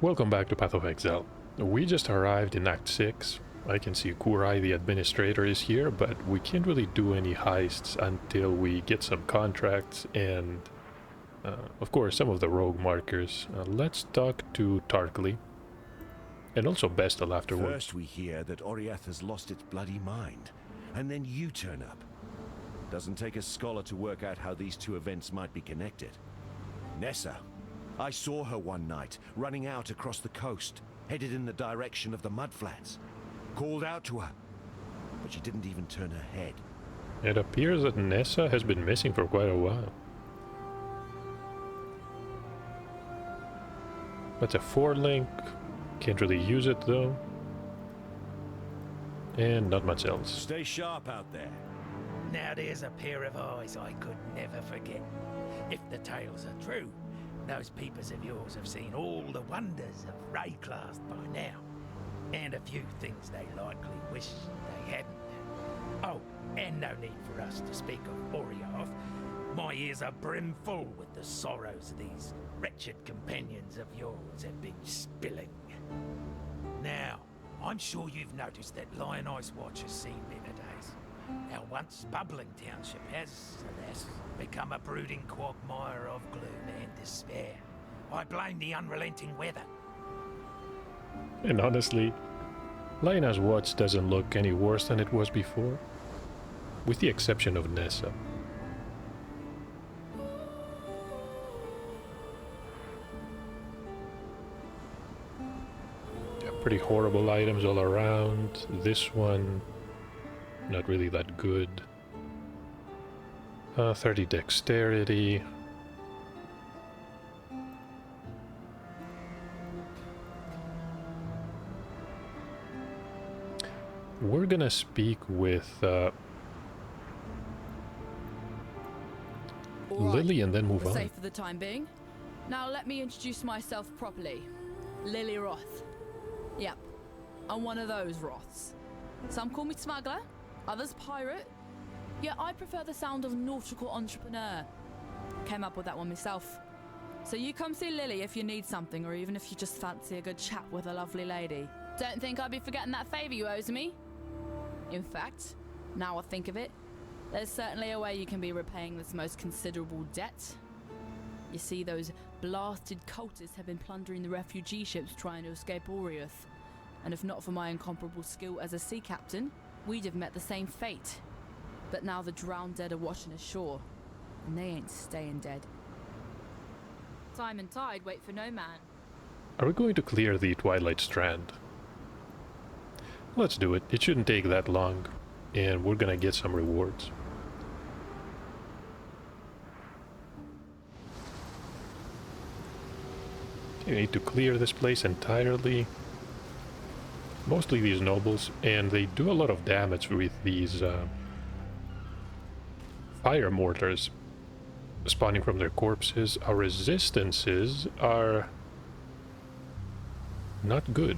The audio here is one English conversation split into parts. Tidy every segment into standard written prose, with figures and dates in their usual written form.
Welcome back to Path of Exile. We just arrived in Act 6. I can see Karui, the administrator, is here, but we can't really do any heists until we get some contracts and, of course, some of the rogue markers. Let's talk to Tarkly, and also Bestel afterwards. First we hear that Oriath has lost its bloody mind, and then you turn up. Doesn't take a scholar to work out how these two events might be connected. Nessa. I saw her one night, running out across the coast, headed in the direction of the mudflats. Called out to her, but she didn't even turn her head. It appears that Nessa has been missing for quite a while. That's a 4-link. Can't really use it though. And not much else. Stay sharp out there. Now there's a pair of eyes I could never forget. If the tales are true, those peepers of yours have seen all the wonders of Wraeclast by now. And a few things they likely wish they hadn't. Oh, and no need for us to speak of Oriath. My ears are brimful with the sorrows these wretched companions of yours have been spilling. Now, I'm sure you've noticed that Lion Ice Watch has seen better days. Our once bubbling township has, alas, become a brooding quagmire of gloom and despair. I blame the unrelenting weather. And honestly, Lion Ice Watch doesn't look any worse than it was before, with the exception of Nessa. Yeah, pretty horrible items all around. This one, not really that good. 30 dexterity. We're gonna speak with Lily and then move on. Safe for the time being. Now let me introduce myself properly. Lily Roth. Yep, I'm one of those Roths. Some call me smuggler, others pirate. Yet I prefer the sound of nautical entrepreneur. Came up with that one myself. So you come see Lily if you need something, or even if you just fancy a good chat with a lovely lady. Don't think I'd be forgetting that favor you owe to me. In fact, now I think of it, there's certainly a way you can be repaying this most considerable debt. You see, those blasted cultists have been plundering the refugee ships trying to escape Oriath. And if not for my incomparable skill as a sea captain, we'd have met the same fate. But now the drowned dead are washing ashore, and they ain't staying dead. Time and tide wait for no man. Are we going to clear the Twilight Strand? Let's do it. It shouldn't take that long, and we're gonna get some rewards. You need to clear this place entirely. Mostly these nobles, and they do a lot of damage with these fire mortars spawning from their corpses. Our resistances are not good.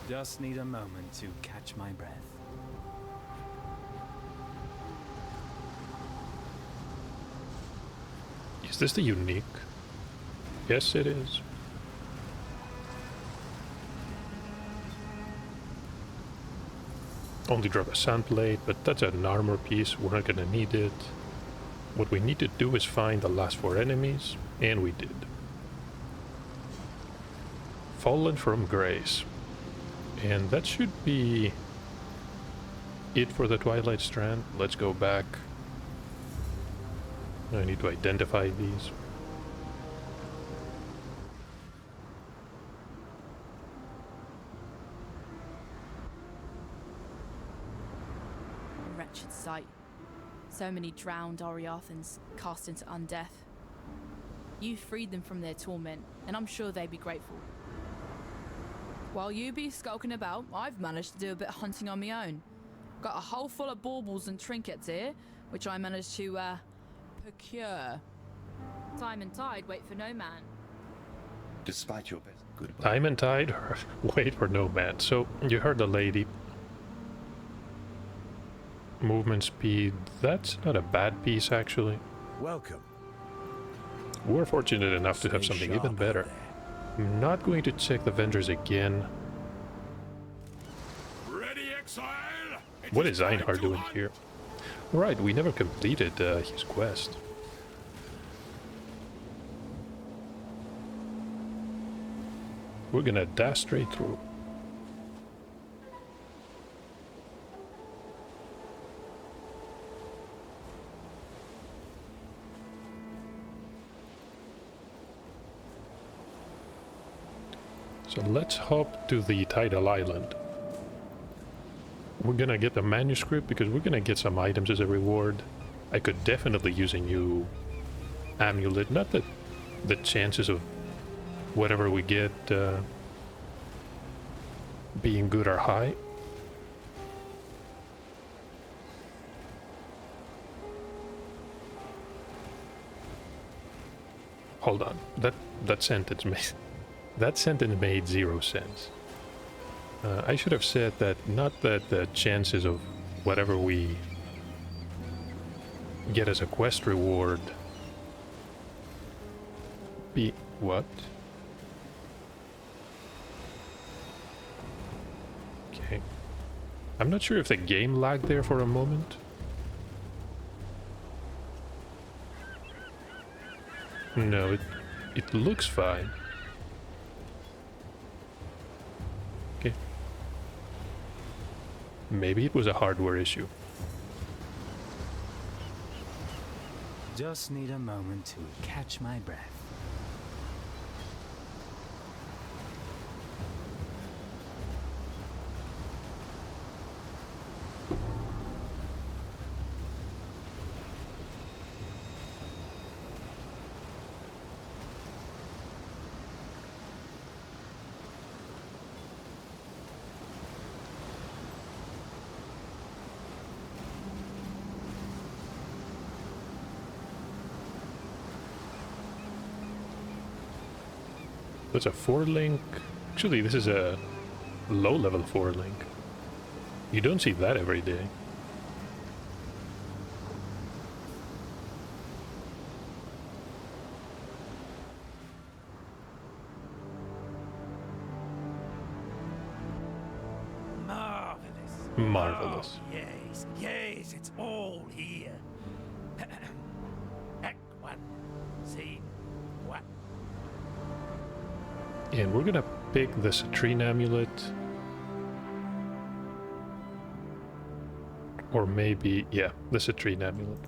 Just need a moment to catch my breath. Is this the unique? Yes, it is. Only drop a sand plate, but that's an armor piece. We're not gonna need it. What we need to do is find the last 4 enemies, and we did. Fallen from Grace. And that should be it for the Twilight Strand. Let's go back. I need to identify these. so many drowned Oriathans cast into undeath. You freed them from their torment, and I'm sure they'd be grateful. While you be skulking about, I've managed to do a bit of hunting on my own. Got a hole full of baubles and trinkets here, which I managed to, procure. Time and tide wait for no man. Despite your best. Goodbye. Time and tide, wait for no man. So, you heard the lady. Movement speed, that's not a bad piece, actually. Welcome. We're fortunate enough to have Stay something sharp even out better. there. I'm not going to check the vendors again. Ready, Exile? What is Einhard doing here? Right, we never completed his quest. We're gonna dash straight through. So let's hop to the tidal island. We're gonna get the manuscript because we're gonna get some items as a reward. I could definitely use a new amulet. Not that the chances of whatever we get being good are high. Hold on. That sentence made zero sense. I should have said that not that the chances of whatever we get as a quest reward be what? Okay. I'm not sure if the game lagged there for a moment. No, it looks fine. Okay. Maybe it was a hardware issue. Just need a moment to catch my breath. That's a 4-link. Actually, this is a low-level 4-link. You don't see that every day. Marvelous. Marvelous. Oh, yes, yes, it's all here. Act 1, Scene 1. And we're gonna pick the citrine amulet. Or maybe, yeah, the citrine amulet.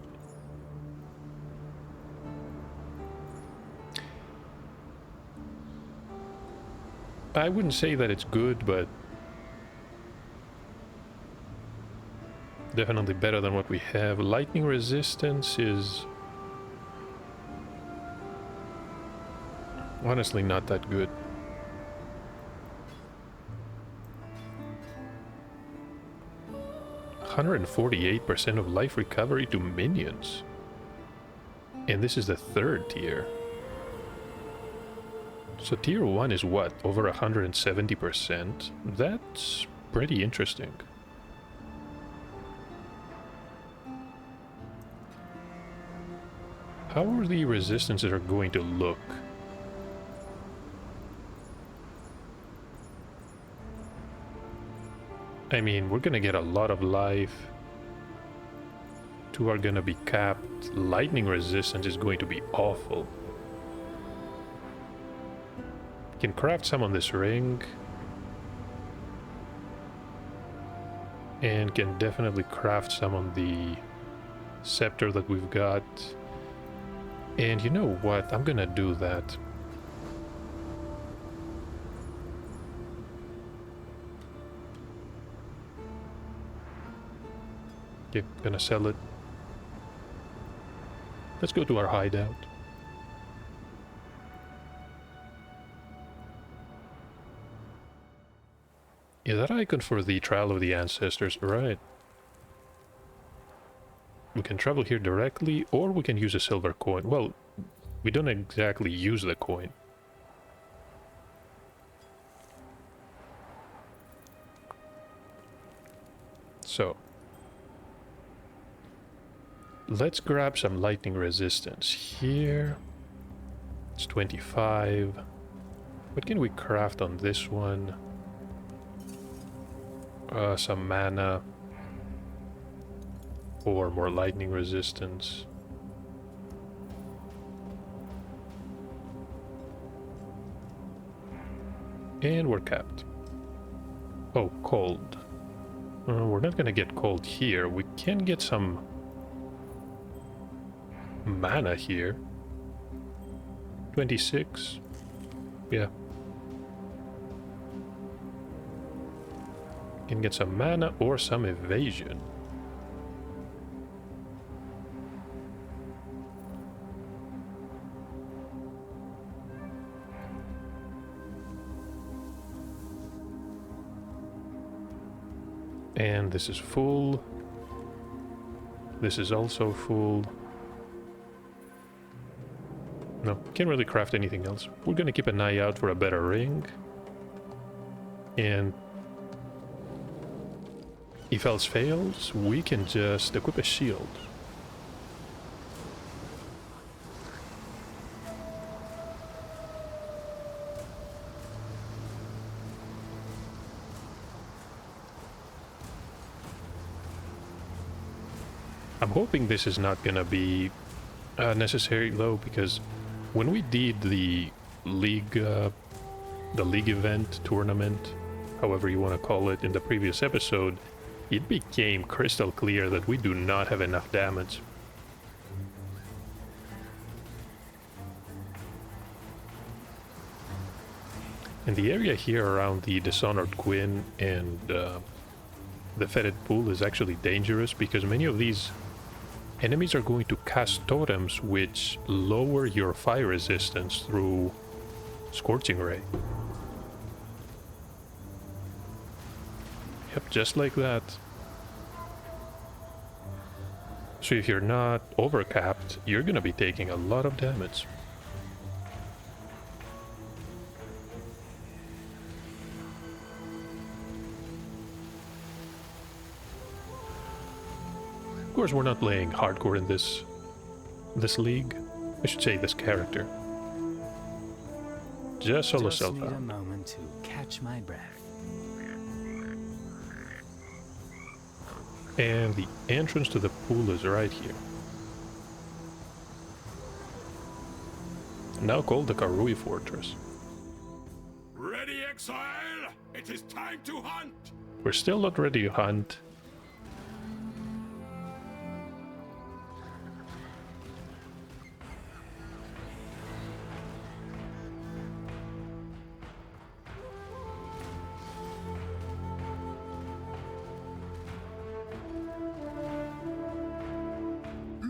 I wouldn't say that it's good, but definitely better than what we have. Lightning resistance is honestly not that good. 148% of life recovery to minions. And this is the 3rd tier. So tier 1 is what? Over 170%? That's pretty interesting. How are the resistances are going to look? I mean, we're gonna get a lot of life. 2 are gonna be capped. Lightning resistance is going to be awful. Can craft some on this ring. And can definitely craft some on the scepter that we've got. And you know what? I'm gonna do that. Okay, gonna sell it. Let's go to our hideout. Yeah, that icon for the Trial of the Ancestors, right. We can travel here directly, or we can use a silver coin. Well, we don't exactly use the coin. So, let's grab some lightning resistance here. It's 25. What can we craft on this one? Some mana. Or more lightning resistance. And we're capped. Oh, cold. We're not gonna get cold here. We can get some mana here. 26. Yeah. Can get some mana or some evasion. And this is full. This is also full. No, can't really craft anything else. We're gonna keep an eye out for a better ring. And if else fails, we can just equip a shield. I'm hoping this is not gonna be necessary though, because when we did the league event, tournament, however you want to call it, in the previous episode, it became crystal clear that we do not have enough damage. And the area here around the Dishonored Queen and the Fetid Pool is actually dangerous, because many of these enemies are going to cast totems which lower your fire resistance through Scorching Ray. Yep, just like that. So if you're not overcapped, you're gonna be taking a lot of damage. Of course, we're not playing hardcore in this league. I should say this character. Just solo Just self need a out. moment to catch my breath. And the entrance to the pool is right here. Now called the Karui Fortress. Ready, Exile? It is time to hunt! We're still not ready to hunt.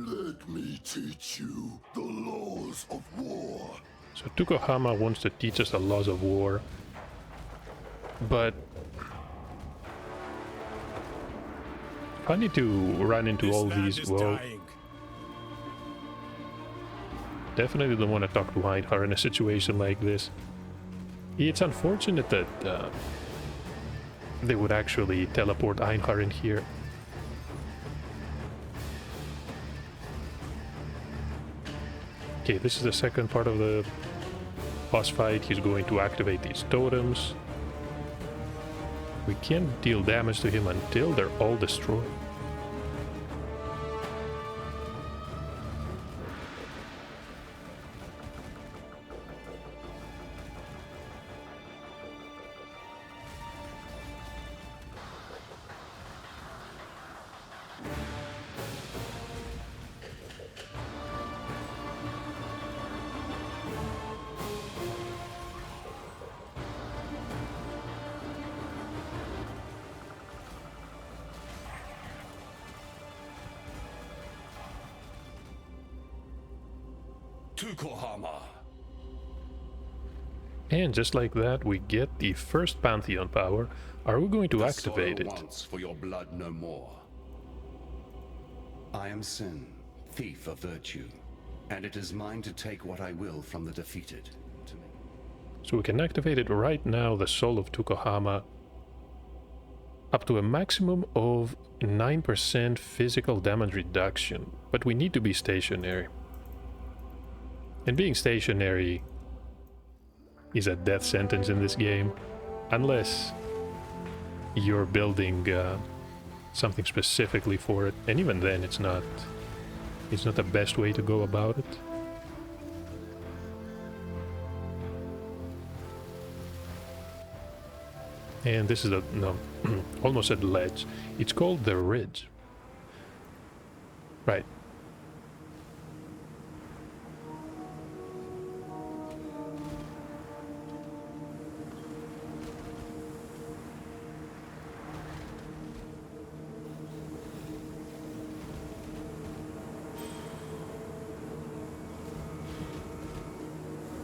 Let me teach you the laws of war. So Tukohama wants to teach us the laws of war. But I need to run into all these. Well, definitely don't want to talk to Einhar in a situation like this. It's unfortunate that they would actually teleport Einhar in here. Okay, this is the second part of the boss fight. He's going to activate these totems. We can't deal damage to him until they're all destroyed. Tukohama. And just like that, we get the first Pantheon power. Are we going to The activate soil it? wants for your blood no more. I am Sin, thief of virtue, and it is mine to take what I will from the defeated. So we can activate it right now, the Soul of Tukohama, up to a maximum of 9% physical damage reduction, but we need to be stationary. And being stationary is a death sentence in this game, unless you're building something specifically for it, and even then it's not the best way to go about it. And this is a, no, almost at ledge. It's called the Ridge. Right.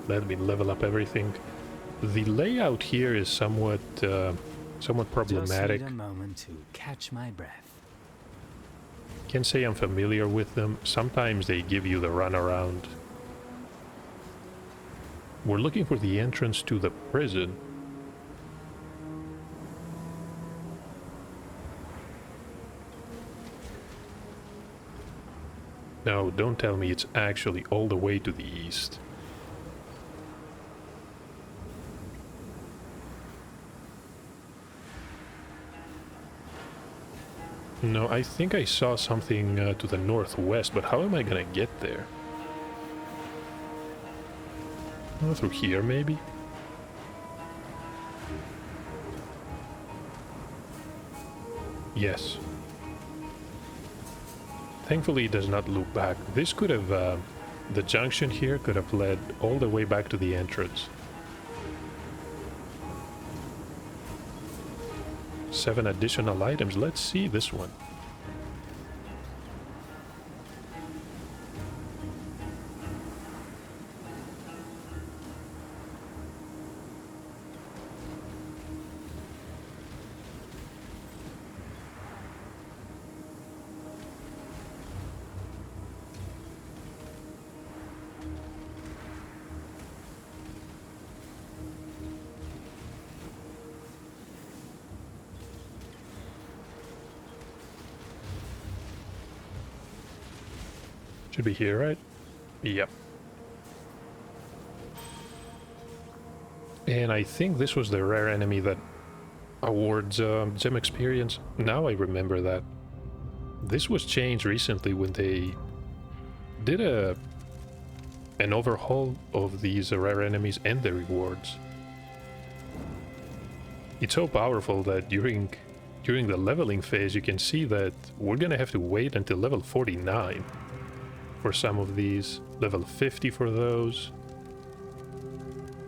Let me level up everything. The layout here is somewhat problematic. Just need a moment to catch my breath. Can't say I'm familiar with them. Sometimes they give you the runaround. We're looking for the entrance to the prison. No, don't tell me it's actually all the way to the east. No, I think I saw something to the northwest, but how am I gonna get there? Oh, through here, maybe? Yes. Thankfully, it does not loop back. This could have... the junction here could have led all the way back to the entrance. 7 additional items. Let's see this one. Should be here, right? Yep. And I think this was the rare enemy that awards gem experience. Now I remember that. This was changed recently when they did an overhaul of these rare enemies and the rewards. It's so powerful that during the leveling phase you can see that we're gonna have to wait until level 49 for some of these, level 50 for those.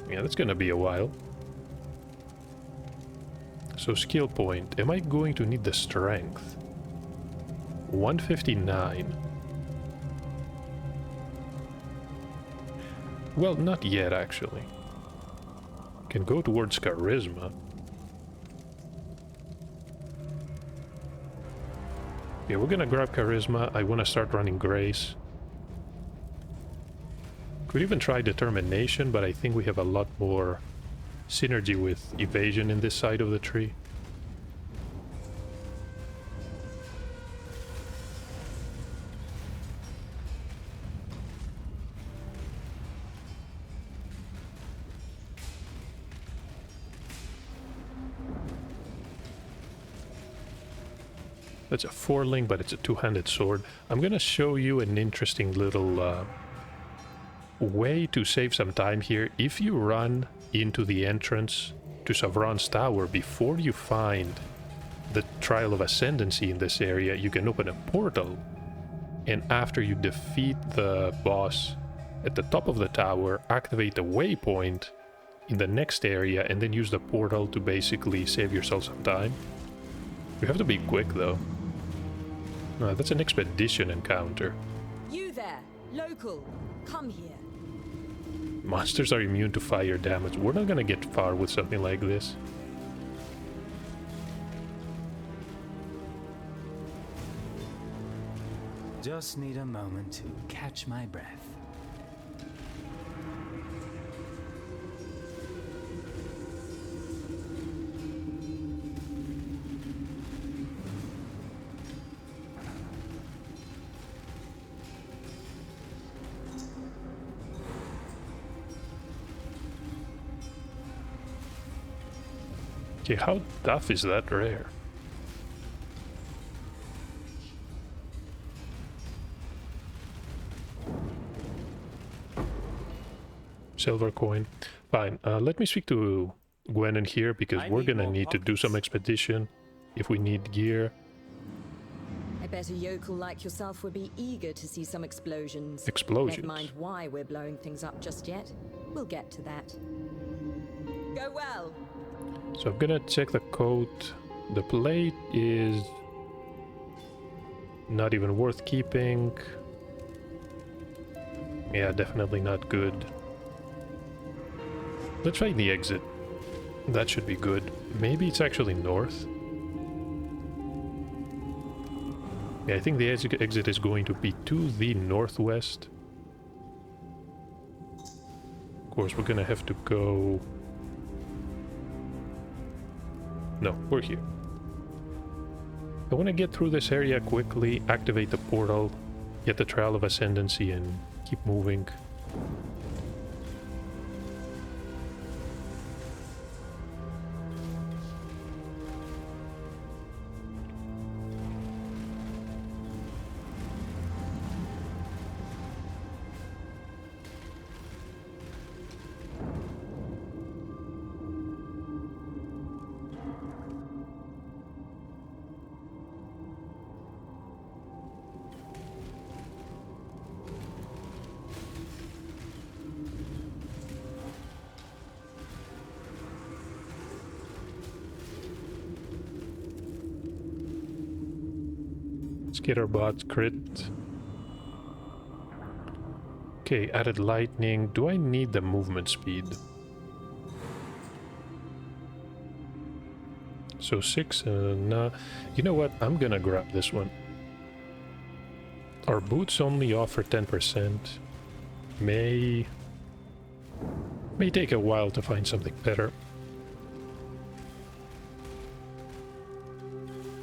Yeah, that's gonna be a while. So skill point, am I going to need the strength? 159. Well, not yet actually. Can go towards charisma. Yeah, we're gonna grab charisma. I wanna start running grace. Could even try determination, but I think we have a lot more synergy with evasion in this side of the tree. That's a 4-link, but it's a 2-handed sword. I'm gonna show you an interesting little way to save some time here. If you run into the entrance to Savron's tower before you find the Trial of Ascendancy in this area, you can open a portal, and after you defeat the boss at the top of the tower, activate the waypoint in the next area and then use the portal to basically save yourself some time. You have to be quick though. That's an expedition encounter. You there! Local, come here. Monsters are immune to fire damage. We're not gonna get far with something like this. Just need a moment to catch my breath. Okay, how tough is that rare? Silver coin. Fine. Let me speak to Gwen in here because we're gonna need to do some expedition if we need gear. I bet a yokel like yourself would be eager to see some explosions. Explosions? Never mind why we're blowing things up just yet. We'll get to that. Go well. So I'm gonna check the coat. The plate is not even worth keeping. Yeah, definitely not good. Let's try the exit. That should be good. Maybe it's actually north. Yeah, I think the exit is going to be to the northwest. Of course, we're gonna have to go... No, we're here. I want to get through this area quickly, activate the portal, get the Trial of Ascendancy, and keep moving. Skitterbot crit. Okay, added lightning. Do I need the movement speed? So 6, nah. You know what? I'm gonna grab this one. Our boots only offer 10%. May take a while to find something better.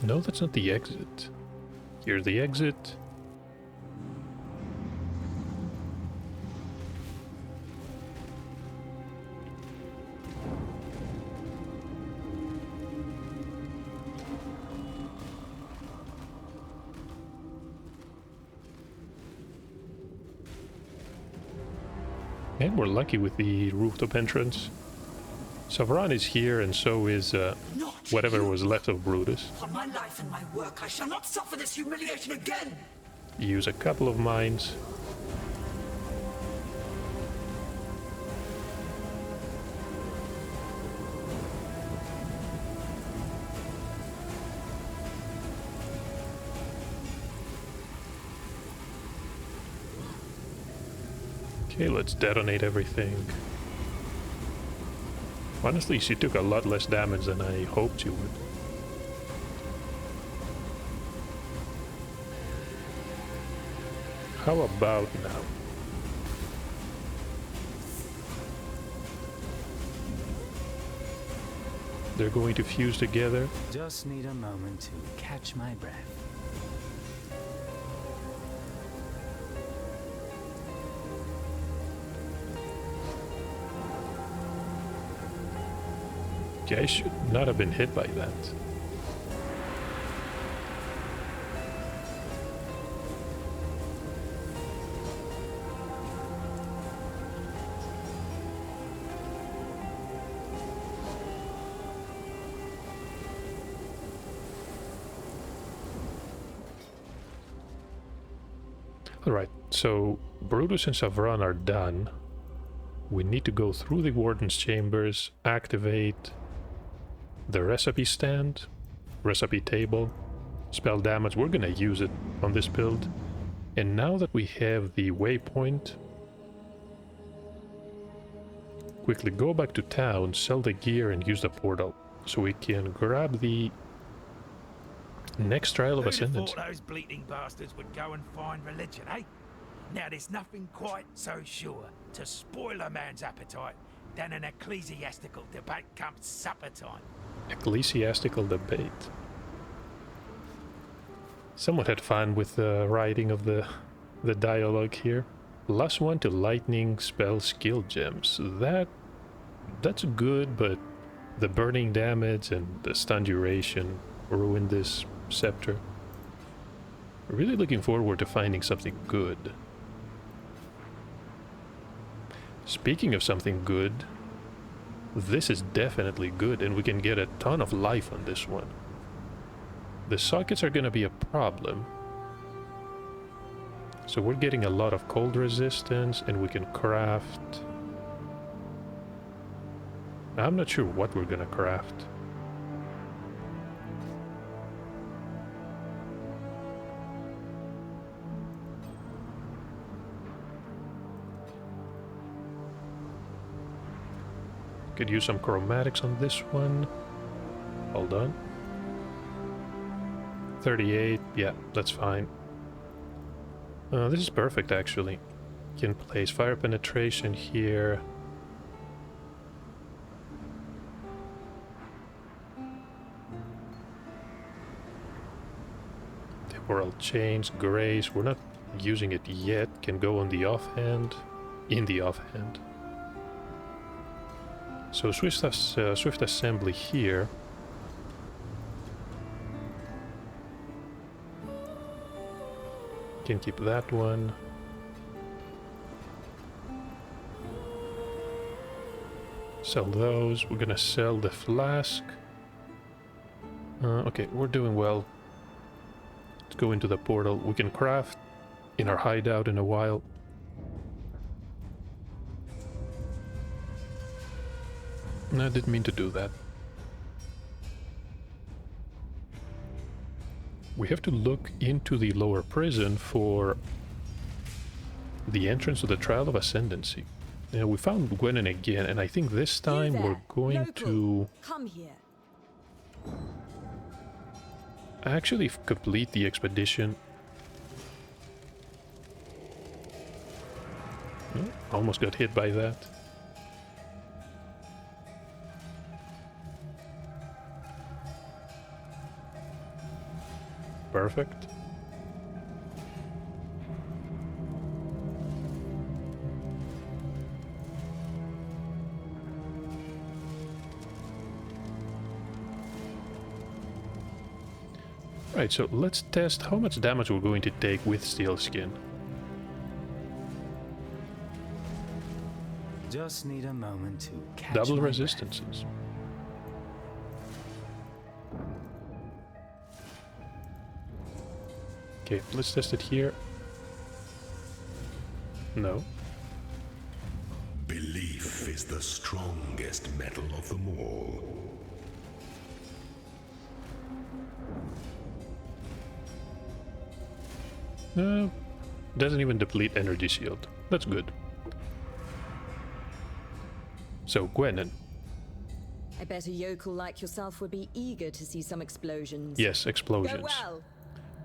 No, that's not the exit. Here's the exit. And we're lucky with the rooftop entrance. Savran is here, and so is whatever was left of Brutus. On my life and my work, I shall not suffer this humiliation again! Use a couple of mines. Okay, let's detonate everything. Honestly, she took a lot less damage than I hoped she would. How about now? They're going to fuse together. Just need a moment to catch my breath. Okay, I should not have been hit by that. Alright, so Brutus and Savran are done. We need to go through the Warden's chambers, activate the recipe stand, recipe table, spell damage. We're gonna use it on this build. And now that we have the waypoint, quickly go back to town, sell the gear, and use the portal. So we can grab the next trial of Who'd have Ascendance. thought those bleating bastards would go and find religion, eh? Now there's nothing quite so sure to spoil a man's appetite than an ecclesiastical debate come supper time. Ecclesiastical debate. Someone had fun with the writing of the dialogue here. +1 to lightning spell skill gems. That's good, but the burning damage and the stun duration ruined this scepter. Really looking forward to finding something good. Speaking of something good, this is definitely good, and we can get a ton of life on this one. The sockets are gonna be a problem. So we're getting a lot of cold resistance, and we can craft... I'm not sure what we're gonna craft. Could use some chromatics on this one. Hold on. 38, yeah, that's fine. This is perfect, actually. Can place fire penetration here. Temporal chains, grace. We're not using it yet. Can go on the offhand. In the offhand. So swift assembly here. Can keep that one. Sell those. We're gonna sell the flask. Okay, we're doing well. Let's go into the portal. We can craft in our hideout in a while. No, I didn't mean to do that. We have to look into the lower prison for the entrance to the Trial of Ascendancy. We found Gwenin again, and I think this time we're going to come here. actually complete the expedition. Oh, almost got hit by that. Perfect. Right, so let's test how much damage we're going to take with Steel Skin. Just need a moment to catch Double my resistances. Okay, let's test it here. No. Belief is the strongest metal of them all. No. Doesn't even deplete energy shield. That's good. So, Gwenin. I bet a yokel like yourself would be eager to see some explosions. Yes, explosions. Go well.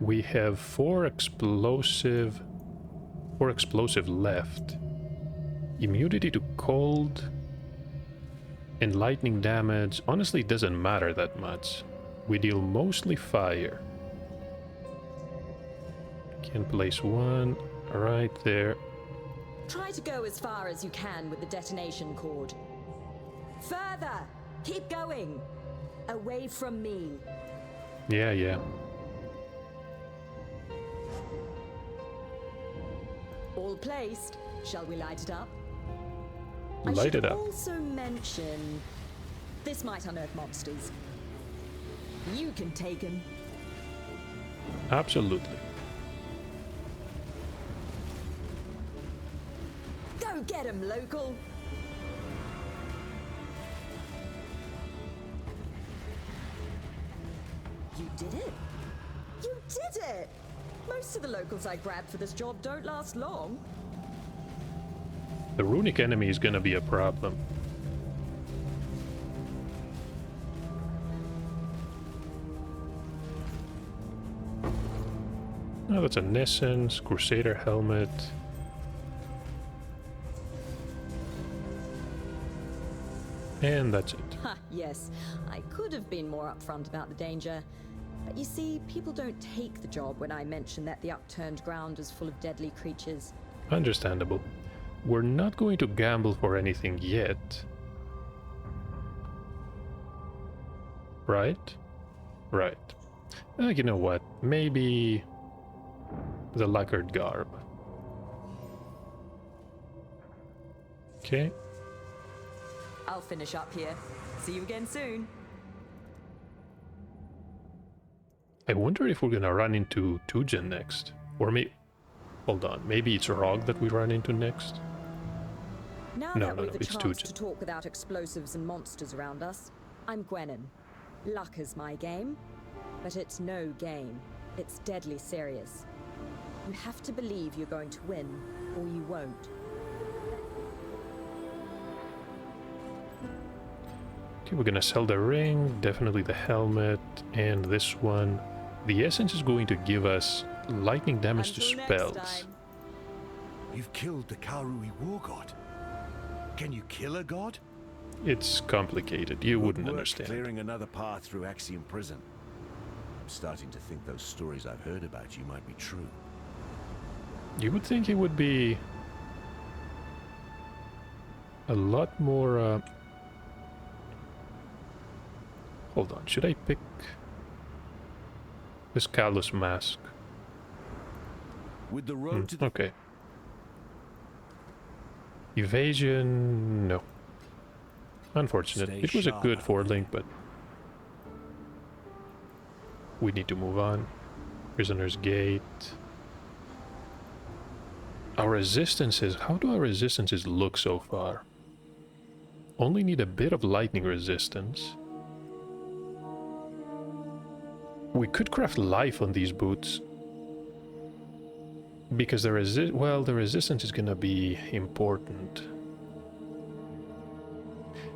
We have four explosive left. Immunity to cold and lightning damage honestly doesn't matter that much. We deal mostly fire. Can place one right there. Try to go as far as you can with the detonation cord. Further! Keep going! Away from me. Yeah. All placed. Shall we light it up? Light it I up. should also mention... this might unearth monsters. You can take them. Absolutely. Go get him, local! You did it! You did it! Most of the locals I grabbed for this job don't last long. The runic enemy is gonna be a problem. Oh, that's an Essence, Crusader helmet. And that's it. Ha, yes. I could have been more upfront about the danger. But you see, people don't take the job when I mention that the upturned ground is full of deadly creatures. Understandable. We're not going to gamble for anything yet. Right? Right. You know what? Maybe the lacquered garb. Okay. I'll finish up here. See you again soon. I wonder if we're gonna run into Tujen next. Or hold on, maybe it's Rog that we run into next? Now No, that no, we've no, a it's chance Tujen. to talk without explosives and monsters around us, I'm Gwennon. Luck is my game, but it's no game. It's deadly serious. You have to believe you're going to win, or you won't. Okay, we're gonna sell the ring, definitely the helmet, and this one. The essence is going to give us lightning damage to Until next spells. time. You've killed the Karui war god. Can you kill a god? It's complicated, you Good wouldn't work understand. clearing another path through Axiom prison. I'm starting to think those stories I've heard about you might be true. You would think it would be a lot more... Hold on, should I pick this Callus mask? With the road to the Okay. Evasion... no. Unfortunate. Stay It was a sharp good out forward there. link, but... we need to move on. Prisoner's Gate. Our resistances... how do our resistances look so far? Only need a bit of lightning resistance. We could craft life on these boots. Because the resistance is gonna be important.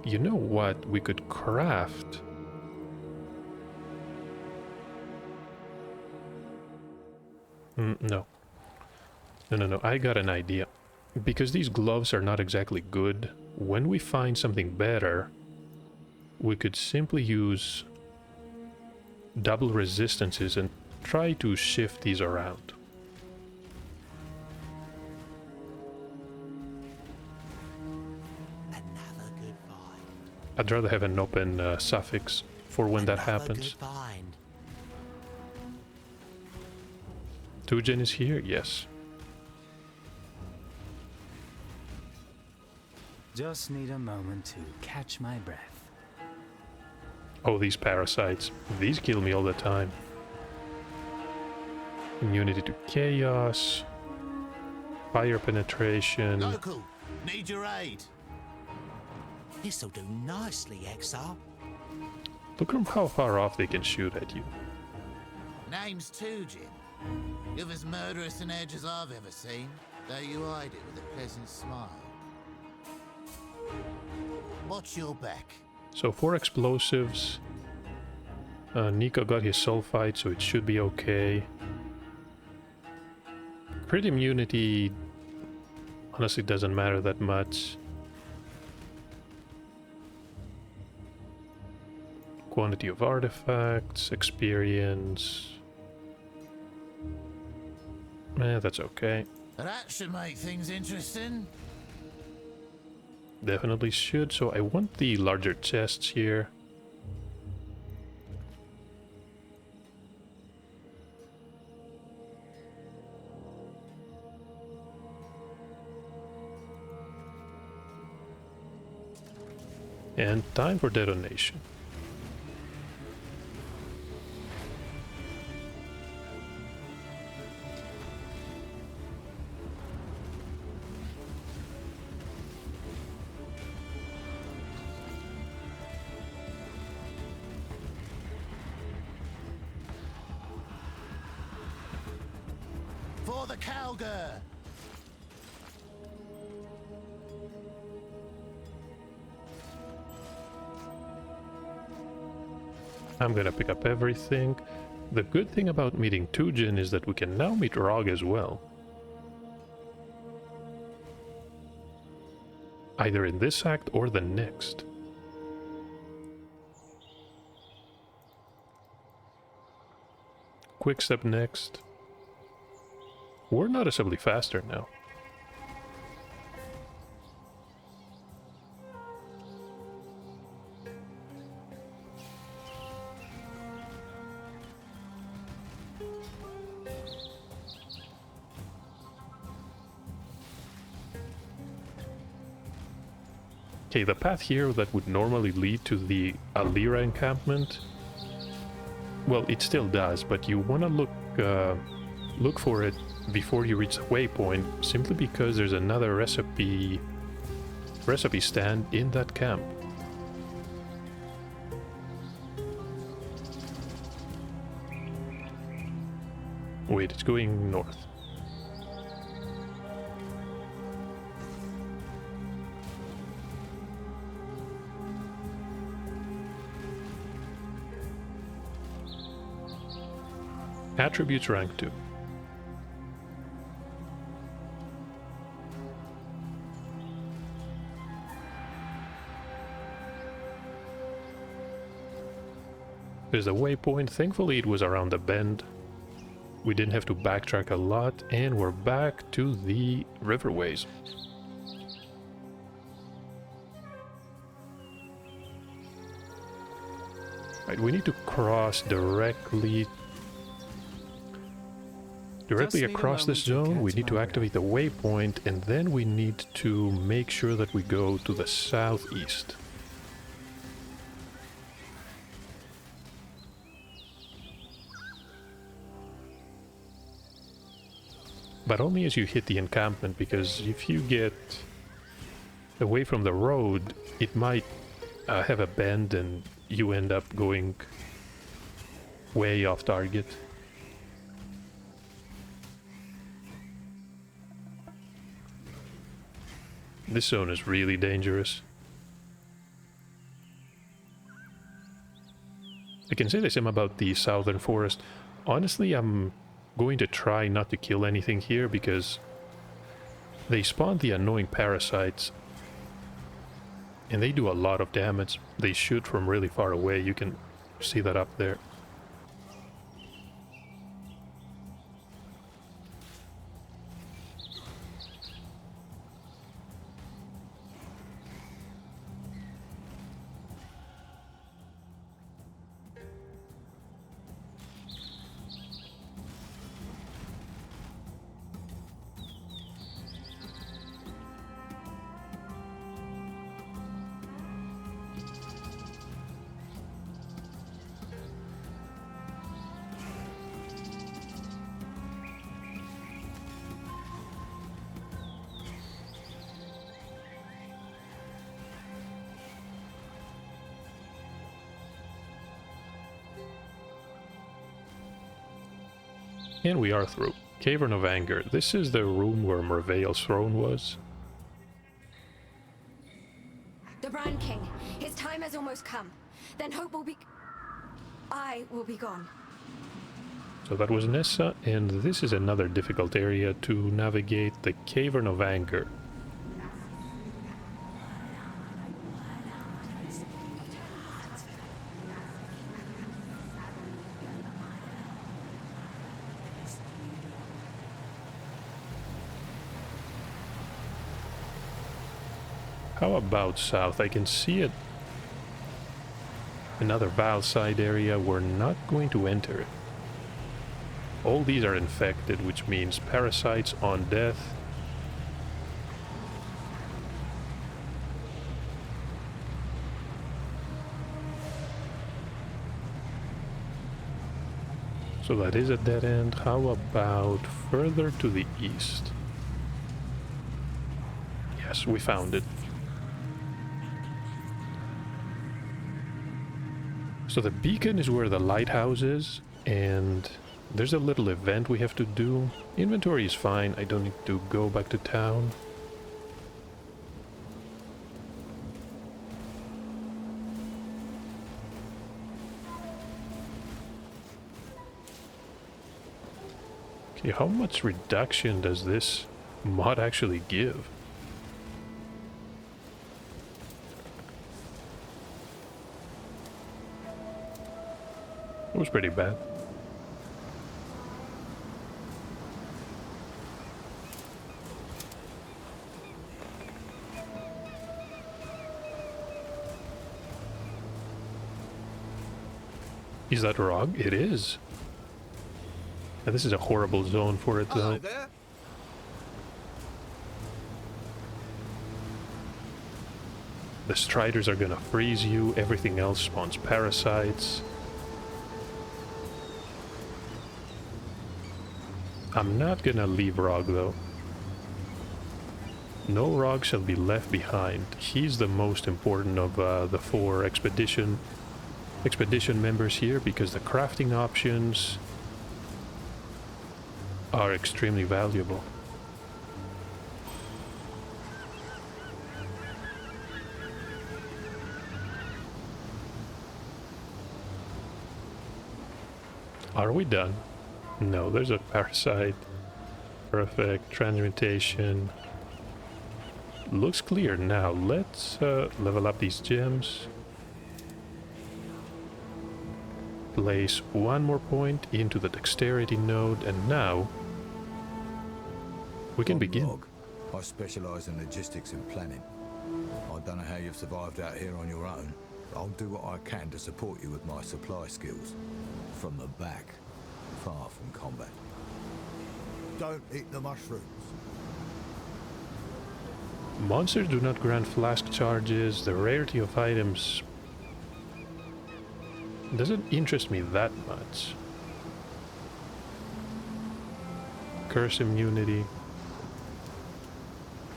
You know what? We could craft... no. No. I got an idea. Because these gloves are not exactly good, when we find something better, we could simply use double resistances and try to shift these around. Another good find. I'd rather have an open suffix for when that Another happens. good find. Tujen is here? Yes. Just need a moment to catch my breath. Oh, these parasites. These kill me all the time. Immunity to chaos. Fire penetration. Local, need your aid. This'll do nicely, Exile. Look at how far off they can shoot at you. Name's Tujen. You're as murderous an edge as I've ever seen, though you hide it with a pleasant smile. Watch your back. So 4 explosives. Nico got his sulfite, so it should be okay. Crit immunity honestly doesn't matter that much. Quantity of artifacts, experience. That's okay. That should make things interesting. Definitely should, so I want the larger chests here. And time for detonation. For the Calgar! I'm gonna pick up everything. The good thing about meeting Tujin is that we can now meet Rog as well. Either in this act or the next. Quick step next. We're noticeably faster now. Okay, the path here that would normally lead to the Alira encampment, well, it still does, but you want to look for it before you reach the waypoint, simply because there's another recipe stand in that camp. Wait, it's going north. Attributes rank 2. There's a waypoint. Thankfully it was around the bend. We didn't have to backtrack a lot, and we're back to the riverways. Right, we need to cross directly across this zone. We need to activate the waypoint, and then we need to make sure that we go to the southeast. But only as you hit the encampment, because if you get away from the road, it might have a bend and you end up going way off target. This zone is really dangerous. I can say the same about the southern forest. Honestly, I'm going to try not to kill anything here because they spawn the annoying parasites and they do a lot of damage. They shoot from really far away. You can see that up there. And we are through. Cavern of Anger. This is the room where Merveil's throne was. The Brand King. His time has almost come. Then hope will be... I will be gone. So that was Nessa, and this is another difficult area to navigate, the Cavern of Anger. How about south? I can see it. Another Val side area. We're not going to enter it. All these are infected, which means parasites on death. So that is a dead end. How about further to the east? Yes, we found it. So the beacon is where the lighthouse is, and There's a little event we have to do. Inventory is fine, I don't need to go back to town. Okay, how much reduction does this mod actually give? It was pretty bad. Is that Rog? It is. And this is a horrible zone for it, though. There. The Striders are gonna freeze you, everything else spawns parasites. I'm not gonna leave Rog, though. No Rog shall be left behind. He's the most important of the 4 expedition members here, because the crafting options are extremely valuable. Are we done? No, there's a parasite. Perfect. Transmutation. Looks clear now. Let's level up these gems. Place 1 more point into the dexterity node, and now we can begin. Log. I specialise in logistics and planning. I don't know how you've survived out here on your own. I'll do what I can to support you with my supply skills. From the back, far from combat. Don't eat the mushrooms. Monsters do not grant flask charges. The rarity of items doesn't interest me that much. Curse immunity.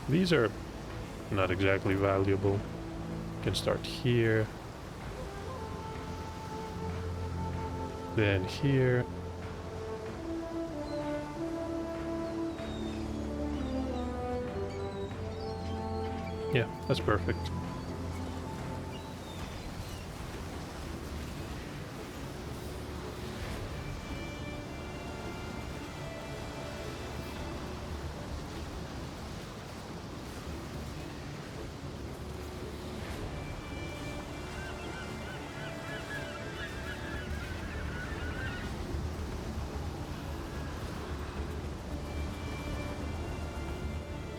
These are not exactly valuable. Can start here. Then here. Yeah, that's perfect.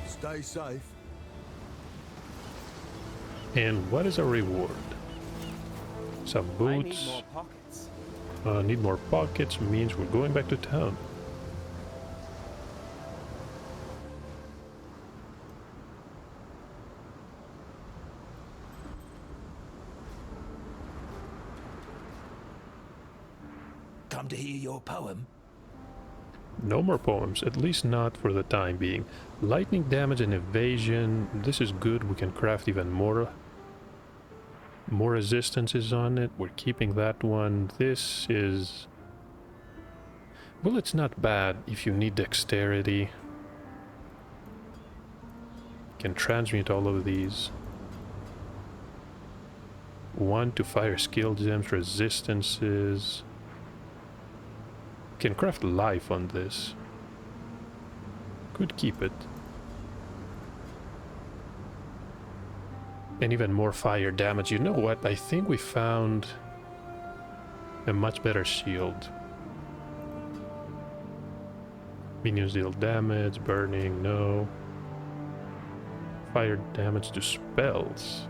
Stay safe. And what is our reward? Some boots. I need more pockets. Need more pockets means we're going back to town. Come to hear your poem? No more poems, at least not for the time being. Lightning damage and evasion, this is good. We can craft even more resistances on it. We're keeping that one. This is... well, it's not bad if you need dexterity. Can transmute all of these. 1 to fire skill gems, resistances. Can craft life on this. Could keep it. And even more fire damage. You know what? I think we found a much better shield. Minions deal damage, burning, no. Fire damage to spells.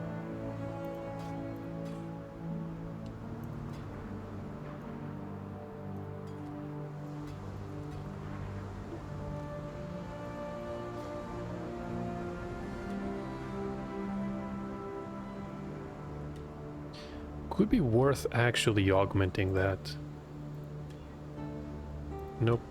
Could be worth actually augmenting that. Nope.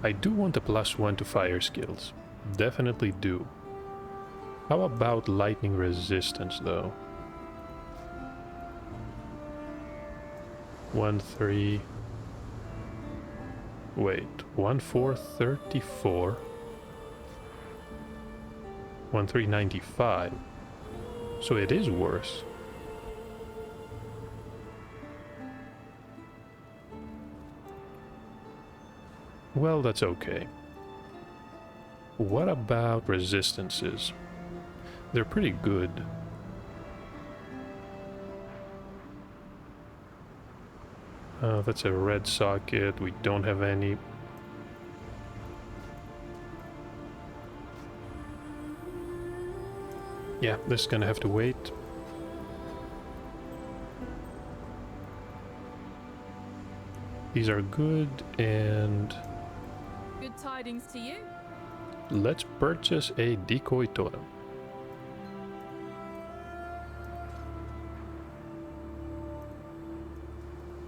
I do want a +1 to fire skills. Definitely do. How about lightning resistance, though? 1-3. Wait, 1-4-34. 1-3-95. So it is worse. Well, that's okay. What about resistances? They're pretty good. That's a red socket. We don't have any. Yeah, this is gonna have to wait. These are good, and Good tidings to you. let's purchase a decoy totem.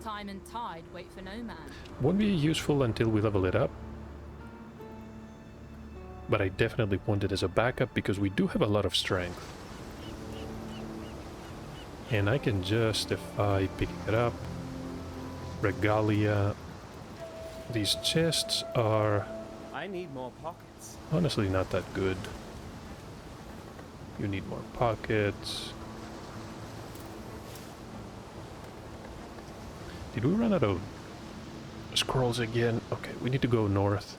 Time and tide wait for no man. Won't be useful until we level it up. But I definitely want it as a backup because we do have a lot of strength. And I can justify picking it up. Regalia. These chests are I need more pockets. honestly not that good. You need more pockets. Did we run out of scrolls again? Okay, we need to go north.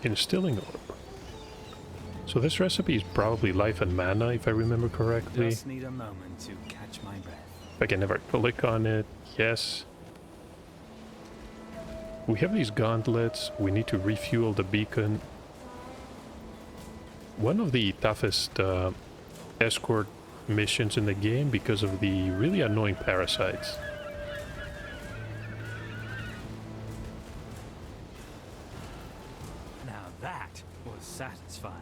Instilling orb. So this recipe is probably life and mana, if I remember correctly. Just need a moment to catch my breath. If I can never click on it, yes. We have these gauntlets. We need to refuel the beacon. One of the toughest escort missions in the game because of the really annoying parasites. Now that was satisfying.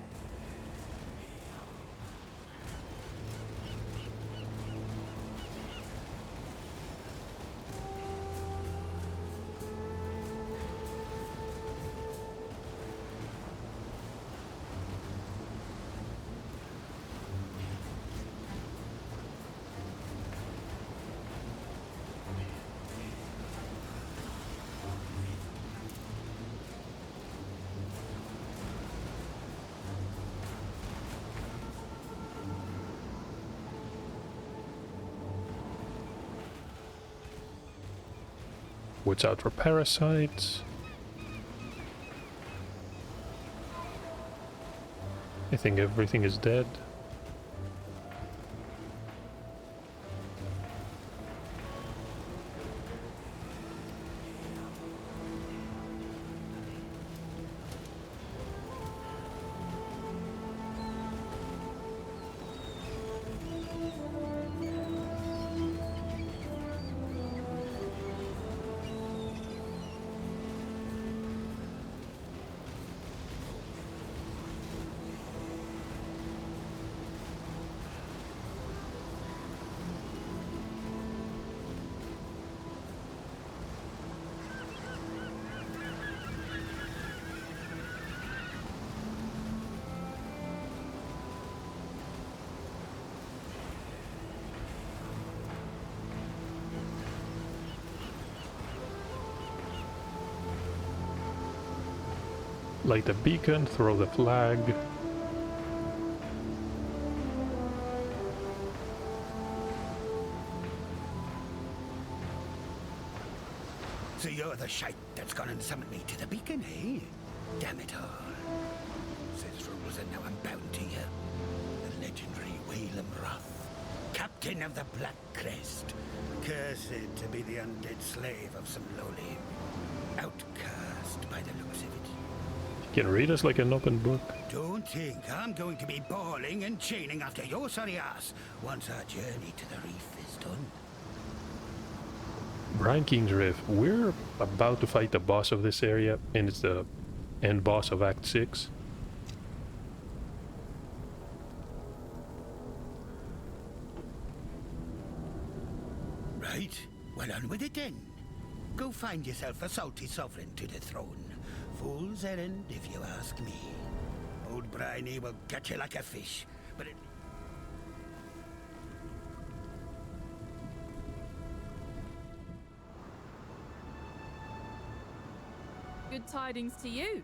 Watch out for parasites. I think everything is dead. Light the beacon, throw the flag. So you're the shite that's gone and summoned me to the beacon, eh? Damn it all. Says rules and now I'm bound to you. The legendary Wraeclast, captain of the Black Crest. Cursed to be the undead slave of some lowly outcast by the looks of it. Can read us like an open book. Don't think I'm going to be bawling and chaining after your sorry ass once our journey to the reef is done. Brine King's Rift. We're about to fight the boss of this area, and it's the end boss of Act 6. Right, well on with it then. Go find yourself a salty sovereign to the throne. Fool's errand, if you ask me. Old Bryony will get you like a fish, but it... Good tidings to you.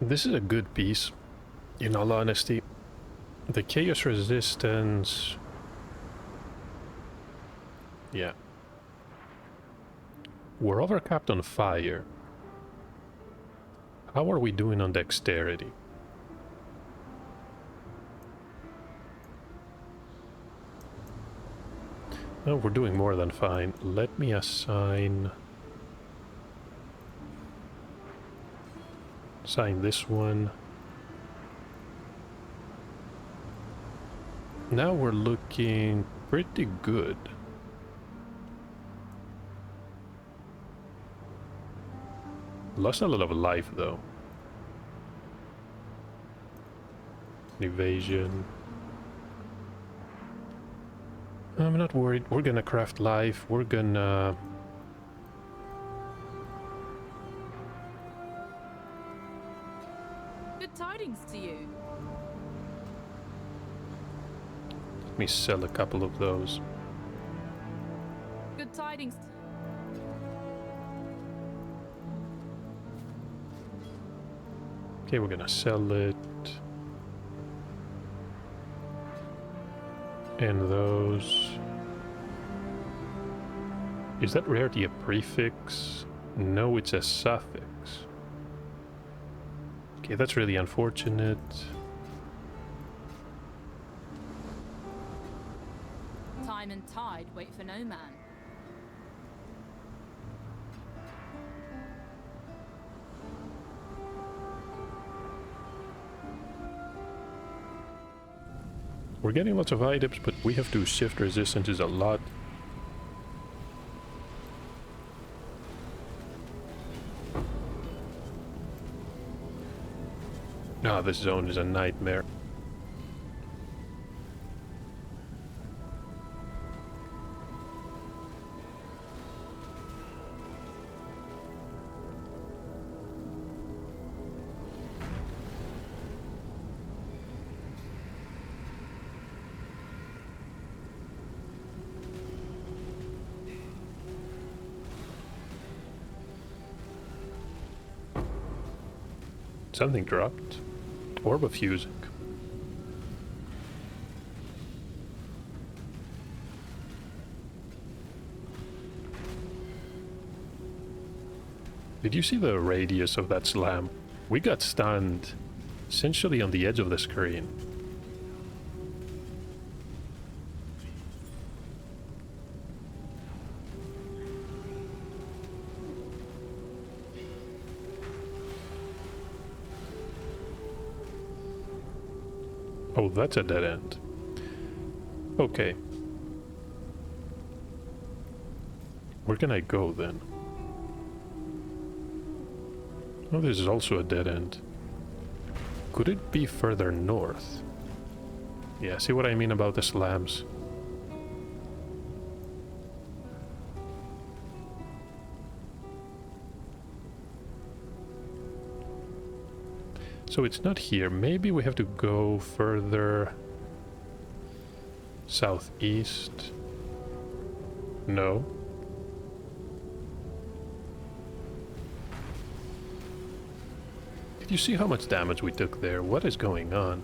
This is a good piece, in all honesty. The Chaos Resistance... Yeah. We're overcapped on fire. How are we doing on dexterity? No, we're doing more than fine. Let me assign this one. Now we're looking pretty good. Lost a lot of life though. Evasion. I'm not worried. We're gonna craft life. We're gonna... Good tidings to you. Let me sell a couple of those. Good tidings. Okay, we're gonna sell it. And those... Is that rarity a prefix? No, it's a suffix. Okay, that's really unfortunate. Time and tide wait for no man. We're getting lots of items, but we have to shift resistances a lot. Ah, this zone is a nightmare. Something dropped. Orb of fusing. Did you see the radius of that slam? We got stunned essentially on the edge of the screen. Oh, that's a dead end. Okay. Where can I go then? Oh, this is also a dead end. Could it be further north? Yeah, see what I mean about the slams? So it's not here. Maybe we have to go further southeast. No. Did you see how much damage we took there? What is going on?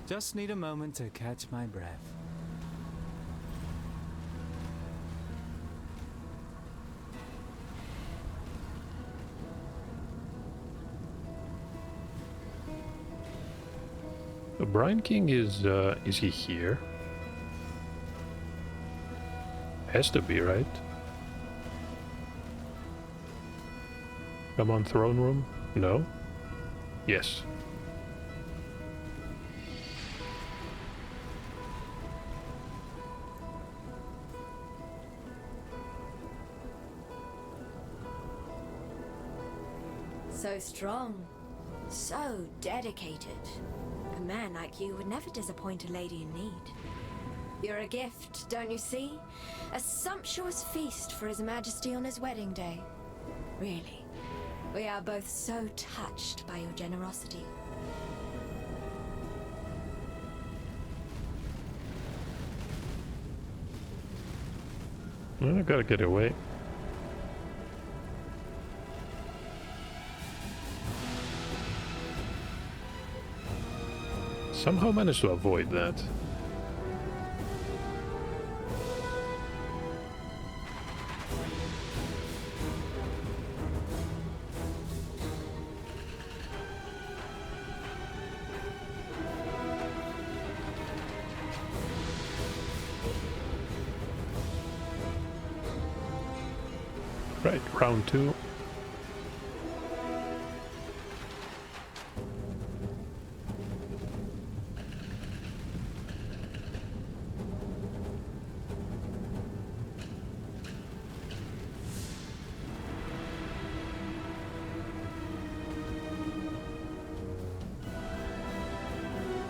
Just need a moment to catch my breath. Brine King is he here? Has to be, right? Come on, throne room? No? Yes. So strong. So dedicated. A man like you would never disappoint a lady in need. You're a gift, don't you see? A sumptuous feast for His Majesty on his wedding day. Really, we are both so touched by your generosity. I gotta get away. Somehow managed to avoid that. Right, round 2.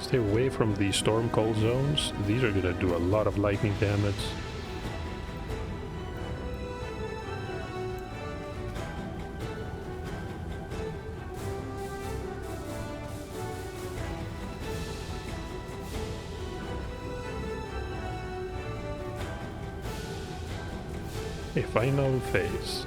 Stay away from the storm cold zones. These are gonna do a lot of lightning damage. A final phase.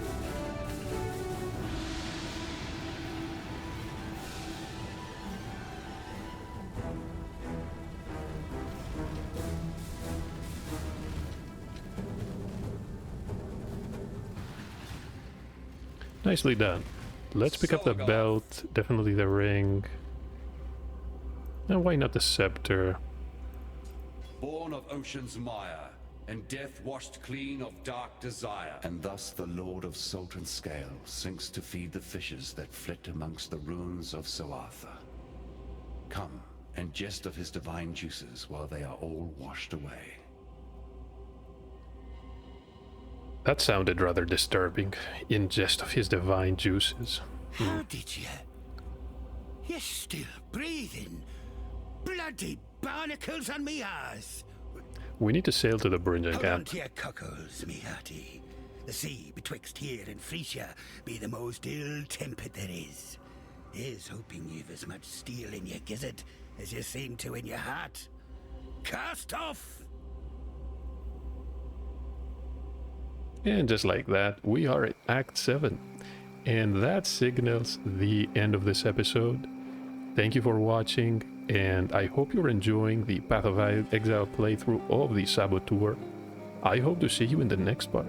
Nicely done. Let's pick up the belt, definitely the ring. And why not the scepter? Born of ocean's mire, and death washed clean of dark desire. And thus the Lord of Salt and Scale sinks to feed the fishes that flit amongst the ruins of Soartha. Come and jest of his divine juices while they are all washed away. That sounded rather disturbing. Ingest of his divine juices. How did you? You're still breathing. Bloody barnacles on me arse. We need to sail to the Brunja Hold on camp. to your cockles, me hearty. The sea betwixt here and Frisia be the most ill-tempered there is. Here's hoping you've as much steel in your gizzard as you seem to in your heart. Cast off! And just like that, we are at Act 7. And that signals the end of this episode. Thank you for watching, and I hope you're enjoying the Path of Exile playthrough of the Saboteur. I hope to see you in the next part.